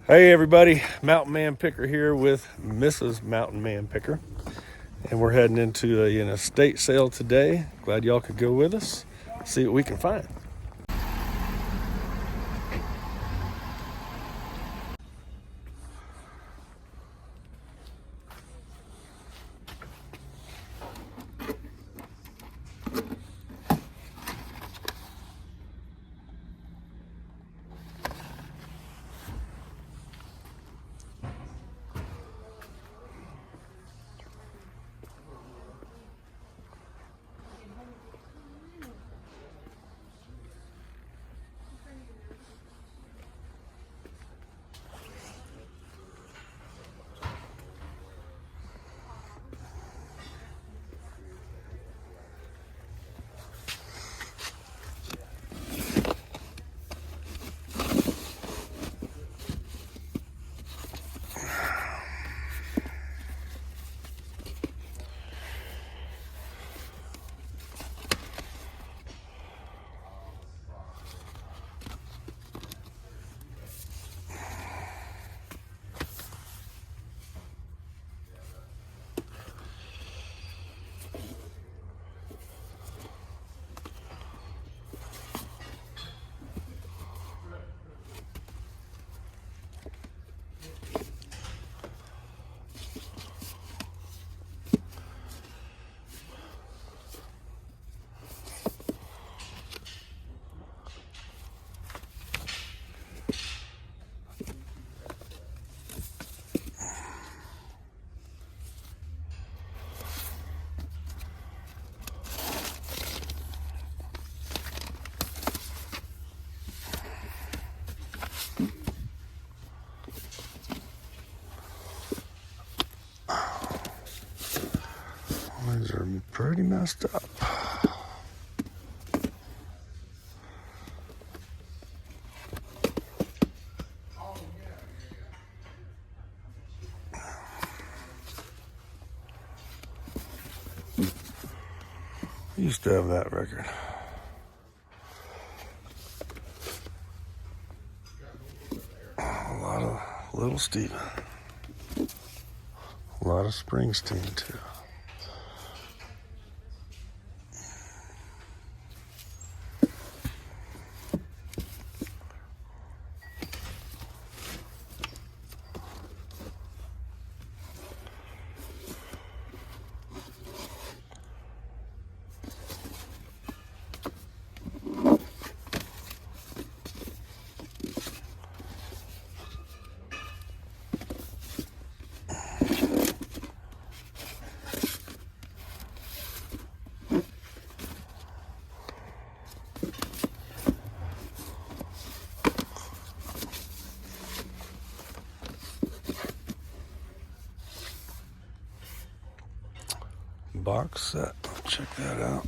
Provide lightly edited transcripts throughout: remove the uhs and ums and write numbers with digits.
Hey everybody, Mountain Man Picker here with Mrs. Mountain Man Picker. And we're heading into an estate sale today. Glad y'all could go with us, see what we can find. These are pretty messed up. I used to have that record. A lot of Little Steven. A lot of Springsteen too. Box set. Check that out.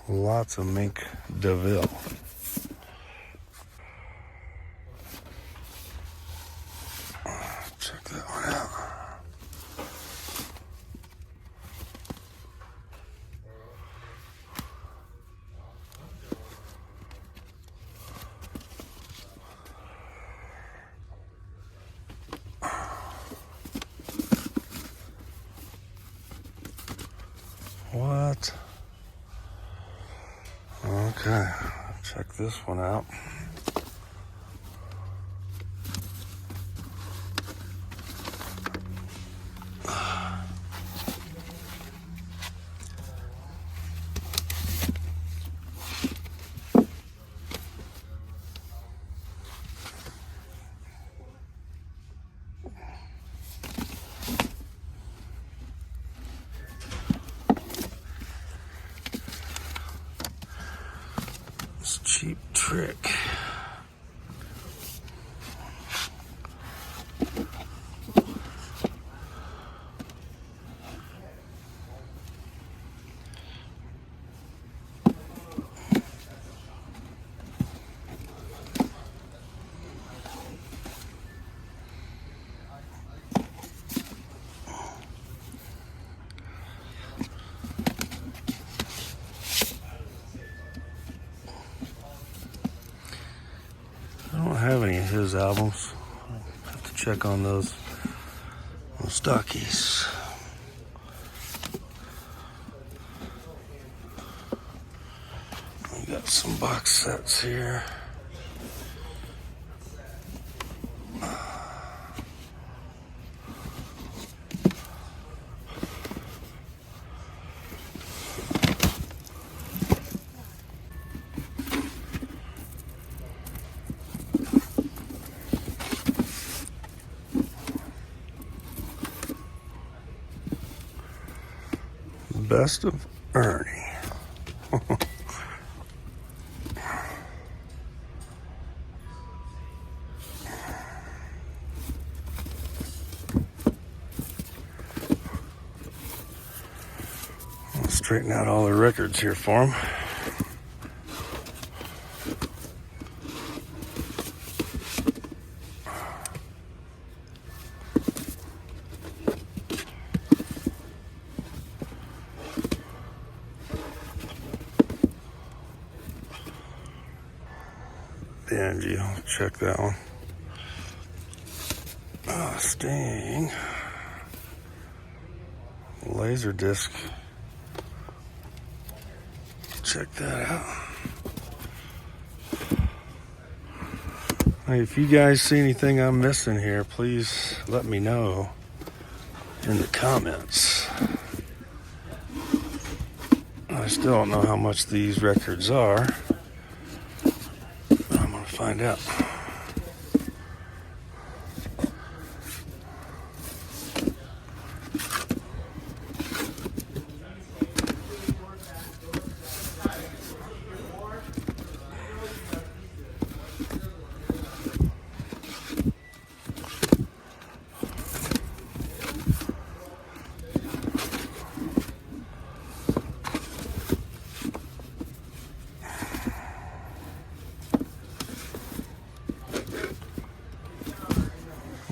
Lots of Mink DeVille. Check that one out. What? Okay, check this one out. Cheap Trick. have any of his albums. I have to check on those stockies. We got some box sets here. Best of Ernie. I'll straighten out all the records here for him. Angie, I'll check that one. Sting. Laser disc. Check that out. Hey, if you guys see anything I'm missing here, please let me know in the comments. I still don't know how much these records are. Find out.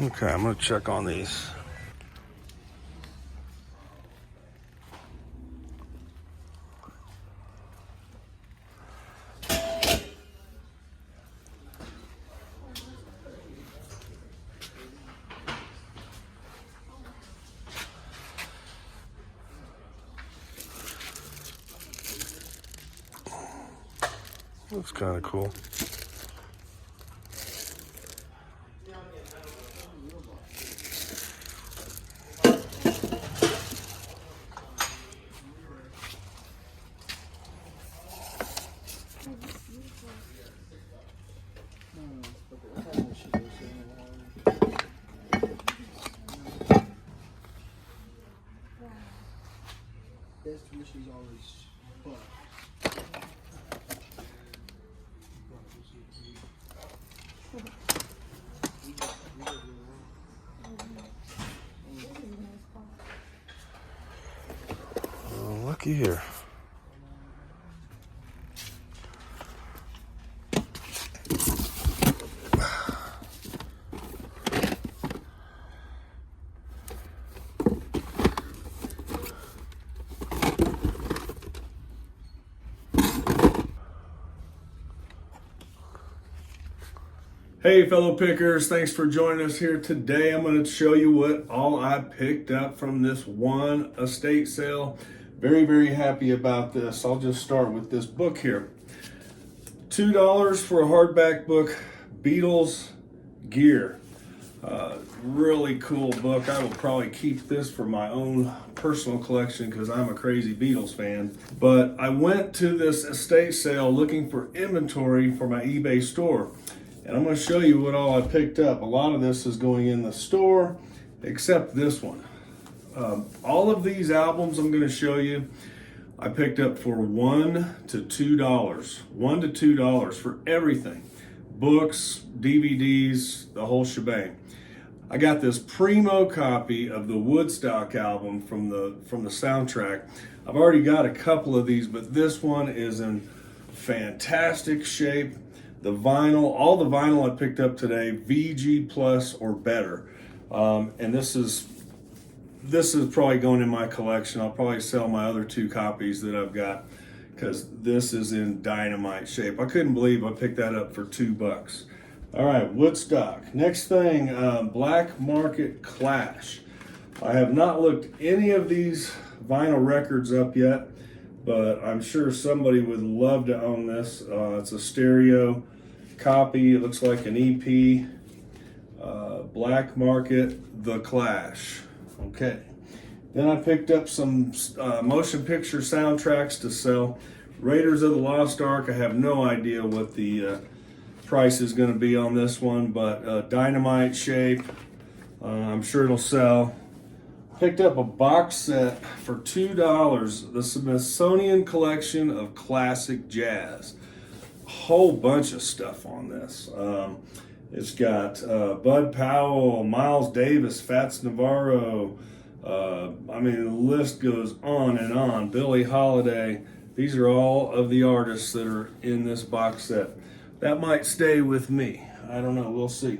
Okay, I'm gonna check on these. Looks kind of cool. She's always fun. Looky here. Hey fellow pickers, thanks for joining us here today. I'm going to show you what all I picked up from this one estate sale. Very, very happy about this. I'll just start with this book here. $2 for a hardback book, Beatles Gear. Really cool book. I will probably keep this for my own personal collection because I'm a crazy Beatles fan. But I went to this estate sale looking for inventory for my eBay store. And I'm going to show you what all I picked up. A lot of this is going in the store, except this one. All of these albums I'm going to show you, I picked up for $1 to $2. $1 to $2 for everything. Books, DVDs, the whole shebang. I got this primo copy of the Woodstock album from the soundtrack. I've already got a couple of these, but this one is in fantastic shape. The vinyl, all the vinyl I picked up today, VG plus or better. And this is probably going in my collection. I'll probably sell my other 2 copies that I've got because this is in dynamite shape. I couldn't believe I picked that up for $2. All right, Woodstock. Next thing, Black Market Clash. I have not looked any of these vinyl records up yet, but I'm sure somebody would love to own this. It's a stereo copy. It looks like an EP. Black Market, The Clash. Okay. Then I picked up some motion picture soundtracks to sell. Raiders of the Lost Ark. I have no idea what the price is going to be on this one, but dynamite shape. I'm sure it'll sell. Picked up a box set for $2. The Smithsonian Collection of Classic Jazz. A whole bunch of stuff on this. It's got Bud Powell, Miles Davis, Fats Navarro. I mean, the list goes on and on. Billie Holiday. These are all of the artists that are in this box set. That might stay with me. I don't know. We'll see.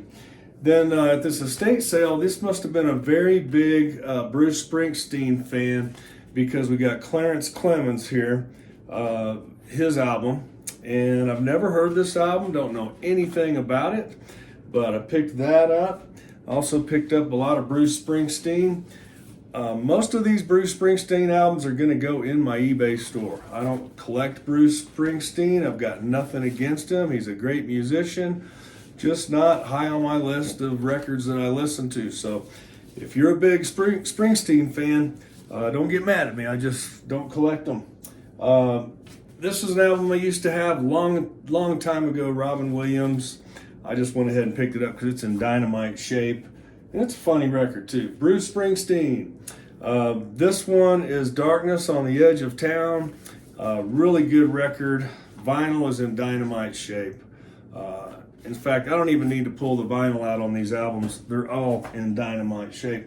Then at this estate sale, this must have been a very big Bruce Springsteen fan, because we got Clarence Clemens here, his album. And I've never heard this album, don't know anything about it, but I picked that up. Also picked up a lot of Bruce Springsteen. Most of these Bruce Springsteen albums are going to go in my eBay store. I don't collect Bruce Springsteen. I've got nothing against him. He's a great musician, just not high on my list of records that I listen to. So if you're a big Springsteen fan, don't get mad at me. I just don't collect them. This is an album I used to have long time ago, Robin Williams. I just went ahead and picked it up because it's in dynamite shape. And it's a funny record too. Bruce Springsteen. This one is Darkness on the Edge of Town. Really good record. Vinyl is in dynamite shape. In fact, I don't even need to pull the vinyl out on these albums. They're all in dynamite shape.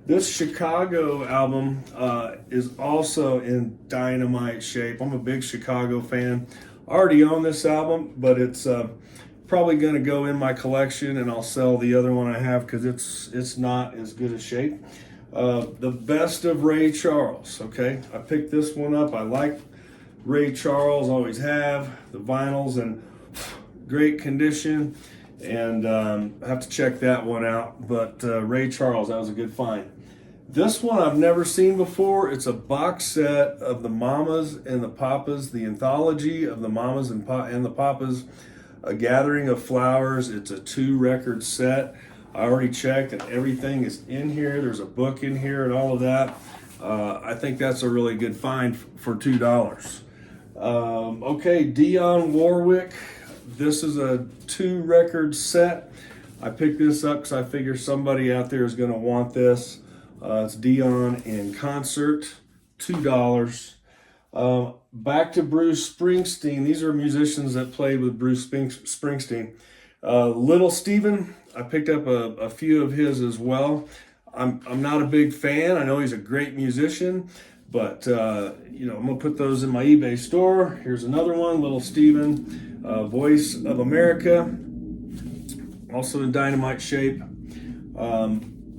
This Chicago album is also in dynamite shape. I'm a big Chicago fan. I already own this album, but it's probably going to go in my collection, and I'll sell the other one I have because it's not as good a shape. The Best of Ray Charles. Okay, I picked this one up. I like Ray Charles, always have. The vinyl's in great condition, and I have to check that one out. But Ray Charles, that was a good find. This one I've never seen before. It's a box set of the Mamas and the Papas, the anthology of the Mamas and the Papas, A Gathering of Flowers. It's a 2-record set. I already checked and everything is in here. There's a book in here and all of that. I think that's a really good find for $2. Okay, Dionne Warwick. This is a 2-record set. I picked this up because I figure somebody out there is going to want this. It's Dionne in concert, $2. Back to Bruce Springsteen. These are musicians that played with Bruce Springsteen. Little Steven, I picked up a few of his as well. I'm not a big fan. I know he's a great musician, but I'm gonna put those in my eBay store. Here's another one, Little Steven, Voice of America, also in dynamite shape.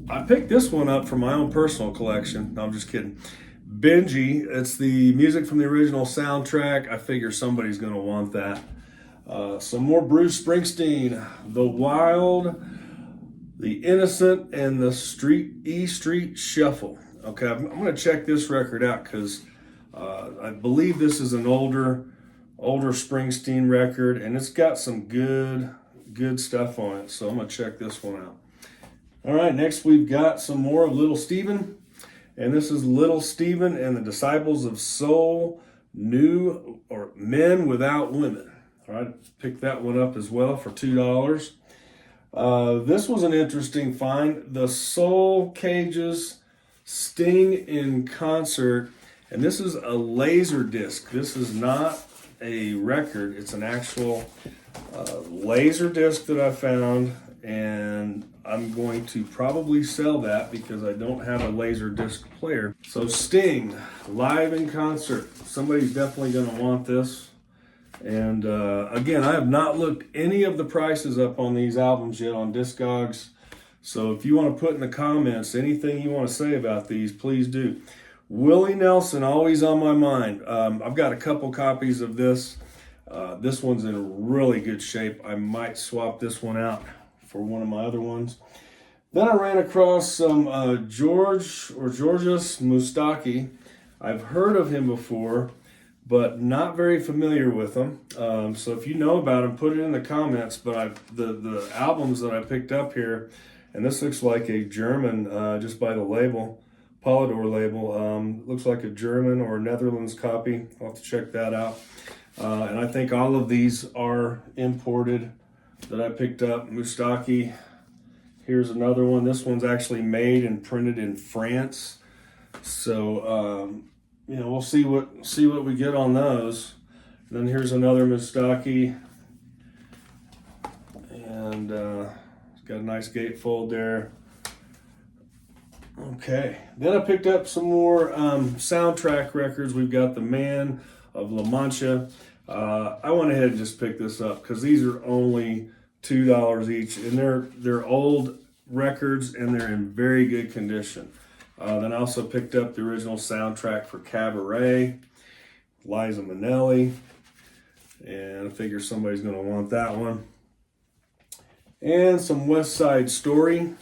I picked this one up for my own personal collection. No, I'm just kidding. Benji, it's the music from the original soundtrack. I figure somebody's going to want that. Some more Bruce Springsteen. The Wild, The Innocent, and the E Street Shuffle. Okay, I'm going to check this record out because I believe this is an older Springsteen record, and it's got some good stuff on it. So I'm going to check this one out. All right, next we've got some more of Little Steven. And this is Little Steven and the Disciples of Soul, Men Without Women. All right, pick that one up as well for $2. This was an interesting find. The Soul Cages, Sting in Concert. And this is a laser disc. This is not a record. It's an actual laser disc that I found. And I'm going to probably sell that because I don't have a laser disc player. So Sting, live in concert. Somebody's definitely going to want this. And again, I have not looked any of the prices up on these albums yet on Discogs. So if you want to put in the comments anything you want to say about these, please do. Willie Nelson, always on my mind. I've got a couple copies of this. This one's in really good shape. I might swap this one out for one of my other ones. Then I ran across some Georgius Mustaki. I've heard of him before, but not very familiar with him. So if you know about him, put it in the comments. But the albums that I picked up here, and this looks like a German, just by the label, Polydor label. Looks like a German or Netherlands copy. I'll have to check that out. And I think all of these are imported that I picked up. Mustaki. Here's another one. This one's actually made and printed in France. So you know, we'll see what we get on those. And then here's another Mustaki, and it's got a nice gatefold there. Okay, then I picked up some more soundtrack records. We've got the Man of La Mancha. I went ahead and just picked this up because these are only $2 each, and they're old records and they're in very good condition. Then I also picked up the original soundtrack for Cabaret, Liza Minnelli, and I figure somebody's going to want that one. And some West Side Story.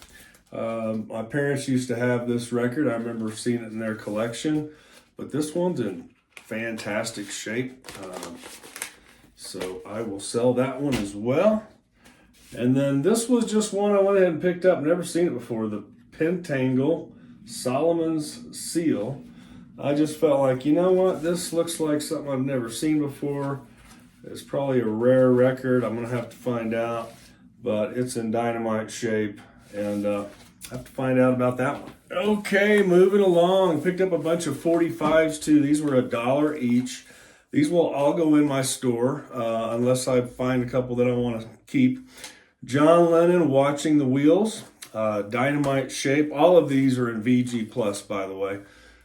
My parents used to have this record. I remember seeing it in their collection, but this one's in fantastic shape. So I will sell that one as well. And then this was just one I went ahead and picked up. Never seen it before. The Pentangle Solomon's Seal. I just felt like, you know what? This looks like something I've never seen before. It's probably a rare record. I'm going to have to find out. But it's in dynamite shape. And I have to find out about that one. Okay, moving along. Picked up a bunch of 45s too. These were $1 each. These will all go in my store unless I find a couple that I want to keep. John Lennon, Watching the Wheels, dynamite shape. All of these are in VG Plus, by the way.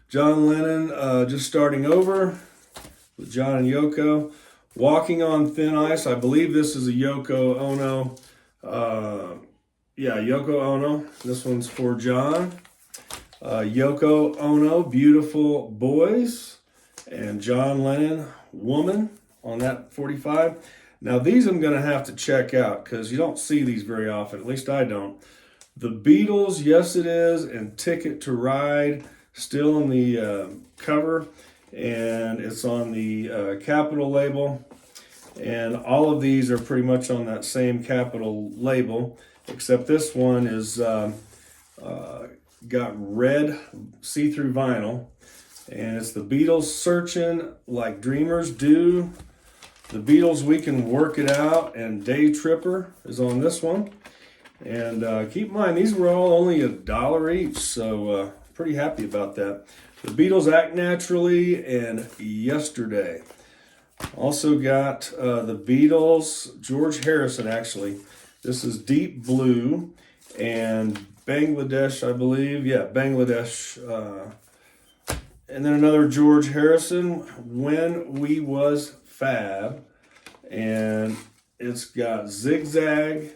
John Lennon, Just Starting Over with John and Yoko. Walking on Thin Ice. I believe this is a Yoko Ono. Yeah, Yoko Ono. This one's for John. Yoko Ono, Beautiful Boys. And John Lennon, Woman on that 45. Now these I'm going to have to check out because you don't see these very often. At least I don't. The Beatles, Yes It Is, and Ticket to Ride, still in the cover. And it's on the Capitol label. And all of these are pretty much on that same Capitol label. Except this one is got red see-through vinyl. And it's the Beatles, Searching Like Dreamers Do. The Beatles, We Can Work It Out, and Day Tripper is on this one. And keep in mind, these were all only $1 each, so pretty happy about that. The Beatles, Act Naturally, and Yesterday. Also got the Beatles, George Harrison, actually. This is Deep Blue and Bangladesh, I believe. Yeah, Bangladesh. And then another George Harrison, When We Was Fab. And it's got Zigzag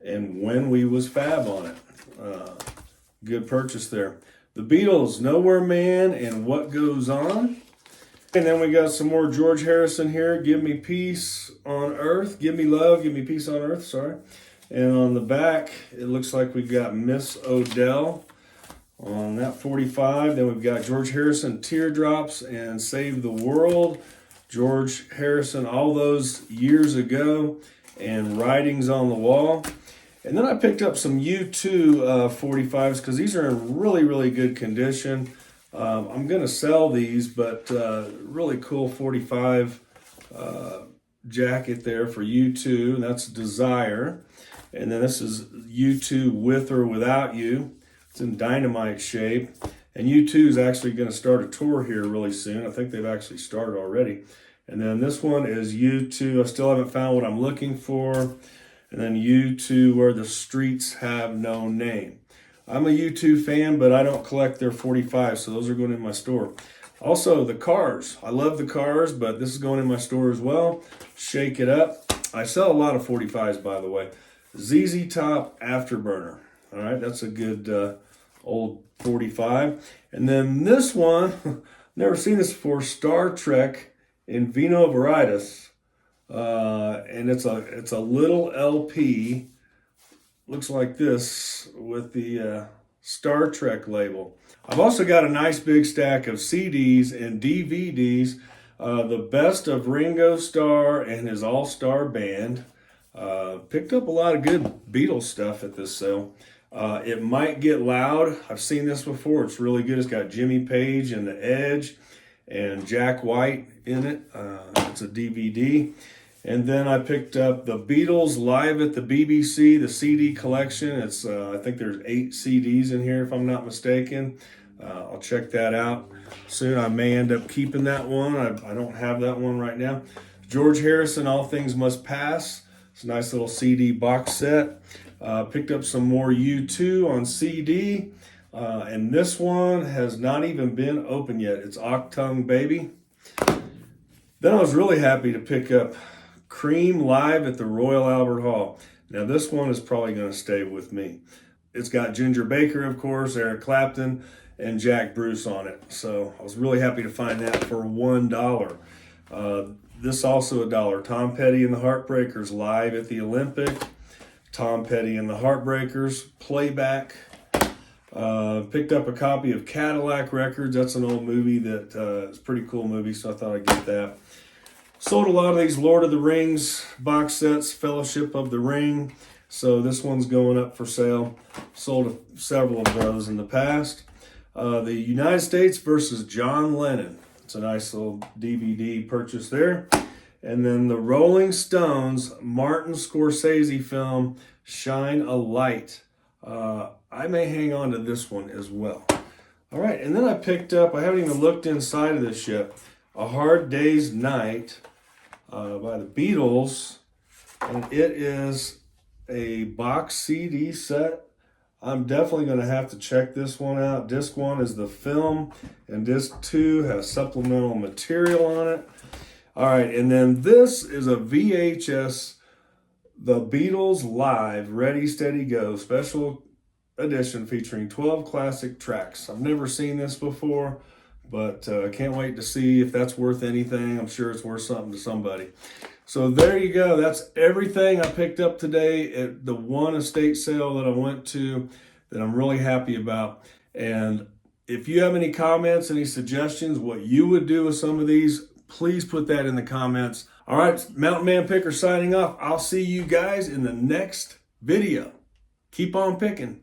and When We Was Fab on it. Good purchase there. The Beatles, Nowhere Man and What Goes On. And then we got some more George Harrison here. Give Me Peace on Earth. Give Me Love, Give Me Peace on Earth, sorry. And on the back, it looks like we've got Miss Odell on that 45. Then we've got George Harrison, Teardrops and Save the World. George Harrison, all those years ago. And Writings on the Wall. And then I picked up some U2 45s because these are in really, really good condition. I'm going to sell these, but really cool 45 jacket there for U2, and that's Desire. And then this is U2 With or Without You. It's in dynamite shape. And U2 is actually going to start a tour here really soon. I think they've actually started already. And then this one is U2. I still haven't found what I'm looking for. And then U2 Where the Streets Have No Name. I'm a U2 fan, but I don't collect their 45s, so those are going in my store. Also, the Cars. I love the Cars, but this is going in my store as well. Shake It Up. I sell a lot of 45s, by the way. ZZ Top Afterburner. All right, that's a good old 45. And then this one, never seen this before, Star Trek in Vino Veritas. and it's a little LP. Looks like this with the Star Trek label. I've also got a nice big stack of CDs and DVDs. The best of Ringo Starr and his all-star band. Picked up a lot of good Beatles stuff at this sale. It might get loud. I've seen this before. It's really good. It's got Jimmy Page and The Edge and Jack White in it. It's a DVD. And then I picked up the Beatles Live at the BBC, the CD collection. It's I think there's 8 CDs in here if I'm not mistaken. I'll check that out soon. I may end up keeping that one. I don't have that one right now. George Harrison, All Things Must Pass. It's a nice little CD box set. Picked up some more U2 on CD. And this one has not even been opened yet. It's Octung Baby. Then I was really happy to pick up Cream Live at the Royal Albert Hall. Now this one is probably going to stay with me. It's got Ginger Baker, of course, Eric Clapton, and Jack Bruce on it. So I was really happy to find that for $1. This also $1. Tom Petty and the Heartbreakers Live at the Olympic. Tom Petty and the Heartbreakers playback. Picked up a copy of Cadillac Records. That's an old movie that it's a pretty cool movie, so I thought I'd get that. Sold a lot of these Lord of the Rings box sets, Fellowship of the Ring. So this one's going up for sale. Sold several of those in the past. The United States versus John Lennon. It's a nice little DVD purchase there. And then the Rolling Stones Martin Scorsese film, Shine a Light. I may hang on to this one as well. All right, and then I picked up, I haven't even looked inside of this yet, A Hard Day's Night by the Beatles. And it is a box CD set. I'm definitely going to have to check this one out. Disc 1 is the film, and disc 2 has supplemental material on it. All right, and then this is a VHS, The Beatles Live, Ready, Steady, Go, special edition featuring 12 classic tracks. I've never seen this before, but I can't wait to see if that's worth anything. I'm sure it's worth something to somebody. So there you go. That's everything I picked up today at the one estate sale that I went to that I'm really happy about. And if you have any comments, any suggestions, what you would do with some of these, please put that in the comments. All right, Mountain Man Picker signing off. I'll see you guys in the next video. Keep on picking.